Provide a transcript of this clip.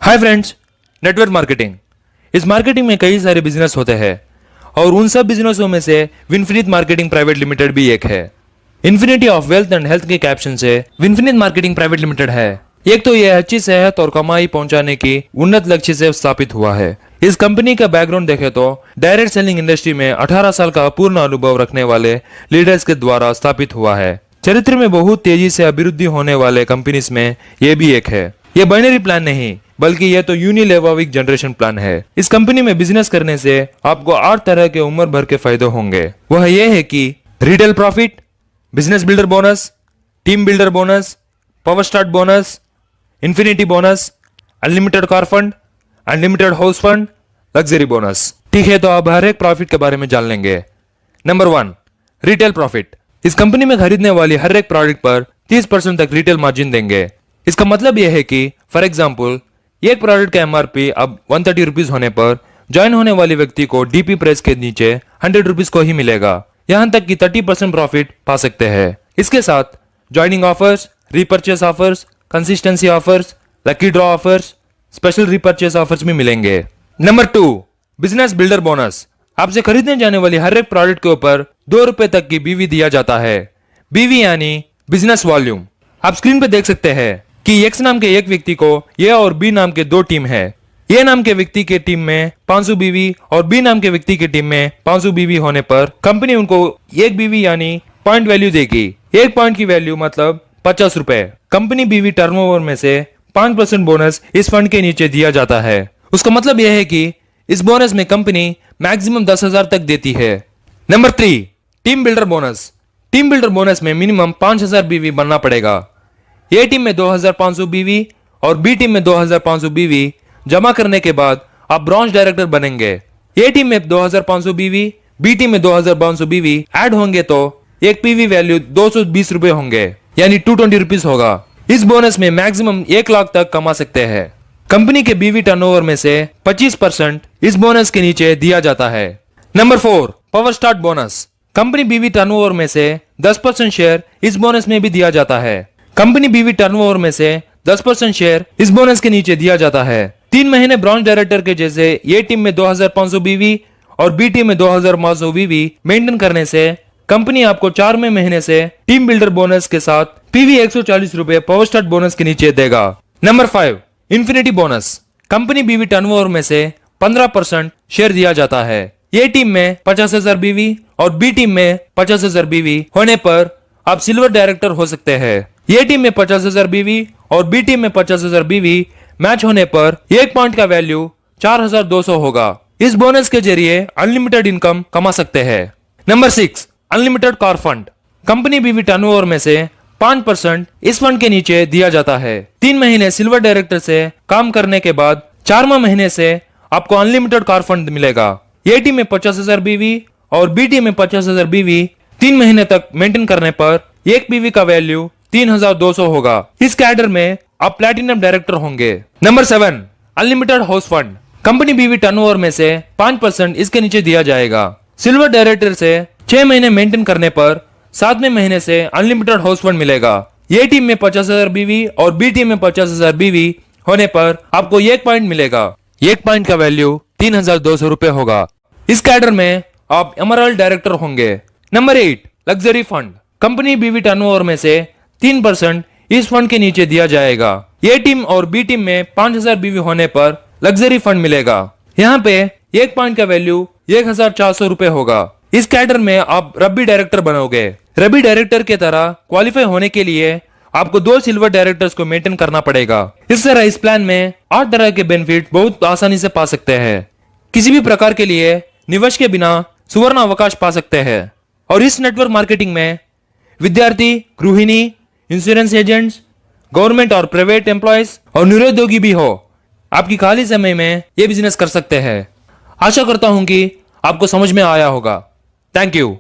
Hi friends, network marketing. इस marketing में कई सारे बिजनेस होते हैं और उन सब बिजनेसों में से विनफिनिट मार्केटिंग प्राइवेट लिमिटेड भी एक है। Infinity of wealth and health के कैप्शन से विनफिनिट मार्केटिंग प्राइवेट लिमिटेड है। एक तो यह अच्छी सेहत और कमाई पहुंचाने की उन्नत लक्ष्य से स्थापित हुआ है। इस कंपनी का बैकग्राउंड देखें तो डायरेक्ट सेलिंग इंडस्ट्री में 18 साल का पूर्ण अनुभव रखने वाले लीडर्स के द्वारा स्थापित हुआ है। चरित्र में बहुत तेजी से अभिवृद्धि होने वाले कंपनीज में यह भी एक है। यह बाइनरी प्लान नहीं बल्कि यह तो यूनिलेवरिक जनरेशन प्लान है। इस कंपनी में बिजनेस करने से आपको 8 तरह के उम्र भर के फायदे होंगे। वह यह है कि retail profit, business builder bonus, team builder bonus, power start bonus, infinity bonus, unlimited car fund, unlimited house fund, luxury bonus. ठीक है, तो अब हर एक प्रॉफिट के बारे में जान लेंगे। Number 1, retail profit. इस कंपनी में खरीदने वाली हर एक प्रोडक्ट पर 30% तक रिटेल मार्जिन देंगे। इसका मतलब यह है कि फॉर एग्जाम्पल एक प्रोडक्ट का एमआरपी अब 130 रुपीज होने पर ज्वाइन होने वाले व्यक्ति को डीपी प्राइस के नीचे 100 रुपीज को ही मिलेगा। यहां तक कि 30% प्रॉफिट पा सकते हैं। इसके साथ joining offers, repurchase offers, consistency offers, lucky draw offers, special repurchase offers भी मिलेंगे। Number 2, business builder bonus. आपसे खरीदने जाने वाली हर एक प्रोडक्ट के ऊपर 2 रुपए तक की बीवी दिया जाता है। बीवी यानी बिजनेस वॉल्यूम। आप स्क्रीन पे देख सकते हैं कि एक्स नाम के एक व्यक्ति को ए और बी नाम के 2 टीम है। ए नाम के व्यक्ति के टीम में 500 बीवी और बी नाम के व्यक्ति के टीम में 500 बीवी होने पर कंपनी उनको एक बीवी यानी पॉइंट वैल्यू देगी। एक पॉइंट की वैल्यू मतलब 50 रुपए। कंपनी बीवी टर्नओवर में से 5% बोनस इस फंड के नीचे दिया जाता है। उसका मतलब यह है कि इस बोनस में कंपनी मैक्सिमम 10,000 तक देती है। Number 3, team builder bonus. Team builder bonus में मिनिमम 5,000 बीवी बनना पड़ेगा। ए टीम में 2,500 बीवी और बी टीम में 2,500 बीवी जमा करने के बाद आप ब्रॉन्ज डायरेक्टर बनेंगे। ए टीम में 2,500 बीवी, बी टीम में 2,500 बीवी ऐड होंगे तो एक पीवी वैल्यू 220 रुपए होंगे यानी 220 रुपीज होगा। इस बोनस में मैक्सिमम 1 लाख तक कमा सकते हैं। कंपनी के बीवी टर्नओवर में से 25% इस बोनस के नीचे दिया जाता है। Number 4, power start bonus. Company बीवी टर्नओवर में से 10% शेयर इस बोनस में भी दिया जाता है। कंपनी बीवी टर्नओवर में से 10% शेयर इस बोनस के नीचे दिया जाता है। 3 महीने ब्रॉन्ज डायरेक्टर के जैसे ए टीम में 2,500 बीवी और बी टीम में 2,500 बीवी मेंटेन करने से कंपनी आपको 4वें महीने से टीम बिल्डर बोनस के साथ पीवी 140 रुपए पावर स्टार्ट बोनस के नीचे देगा। Number 5, infinity bonus. कंपनी बीवी टर्नओवर में से 15% शेयर दिया जाता है। ए टीम में 50,000 बीवी और बी टीम में 50,000 बीवी होने पर आप सिल्वर डायरेक्टर हो सकते हैं। ए टीम में 50,000 बीवी और बी टीम में 50,000 बीवी मैच होने पर एक पॉइंट का वैल्यू 4,200 होगा। इस बोनस के जरिए अनलिमिटेड इनकम कमा सकते हैं। Number 6, unlimited car fund. Company बीवी टर्नओवर में से 5% इस फंड के नीचे दिया जाता है। 3 महीने सिल्वर डायरेक्टर से काम करने के बाद 4वां महीने से आपको अनलिमिटेड कार फंड मिलेगा। ए टीम में 50,000 बीवी और बी टीम में 50,000 बीवी 3 महीने तक मेंटेन करने पर एक बीवी का वैल्यू 3,200 होगा। इस कैडर में आप प्लैटिनम डायरेक्टर होंगे। Number 7, unlimited house fund. Company बीवी टर्नओवर में से 5% इसके नीचे दिया जाएगा। सिल्वर डायरेक्टर से 6 महीने मेंटेन करने पर 7वें महीने से अनलिमिटेड हाउस फंड मिलेगा। ए टीम में 50,000 बीवी और बी टीम में 50,000 बीवी होने पर आपको एक पॉइंट मिलेगा। एक पॉइंट का वैल्यू 3,200 रुपए होगा। इस कैडर में आप एमराल्ड डायरेक्टर होंगे। Number 8, luxury fund. कंपनी बीवी टर्नओवर में से 3% इस फंड के नीचे दिया जाएगा। ए टीम और बी टीम में 5,000 बीवी होने पर लग्जरी फंड मिलेगा। यहाँ पे एक पॉइंट का वैल्यू 1,400 रुपए होगा। इस कैडर में आप रब्बी डायरेक्टर बनोगे। रब्बी डायरेक्टर के तरह क्वालिफाई होने के लिए आपको 2 सिल्वर डायरेक्टर्स को मेंटेन करना पड़ेगा। इस तरह इस प्लान में 8 तरह के बेनिफिट बहुत आसानी से पा सकते हैं। किसी भी प्रकार के लिए निवेश के बिना सुवर्ण अवकाश पा सकते हैं। और इस नेटवर्क मार्केटिंग में विद्यार्थी, गृहिणी, इंश्योरेंस एजेंट्स, गवर्नमेंट और प्राइवेट एम्प्लॉयज और निरुद्योगी भी हो, आपकी खाली समय में ये बिजनेस कर सकते हैं। आशा करता हूं कि आपको समझ में आया होगा। Thank you.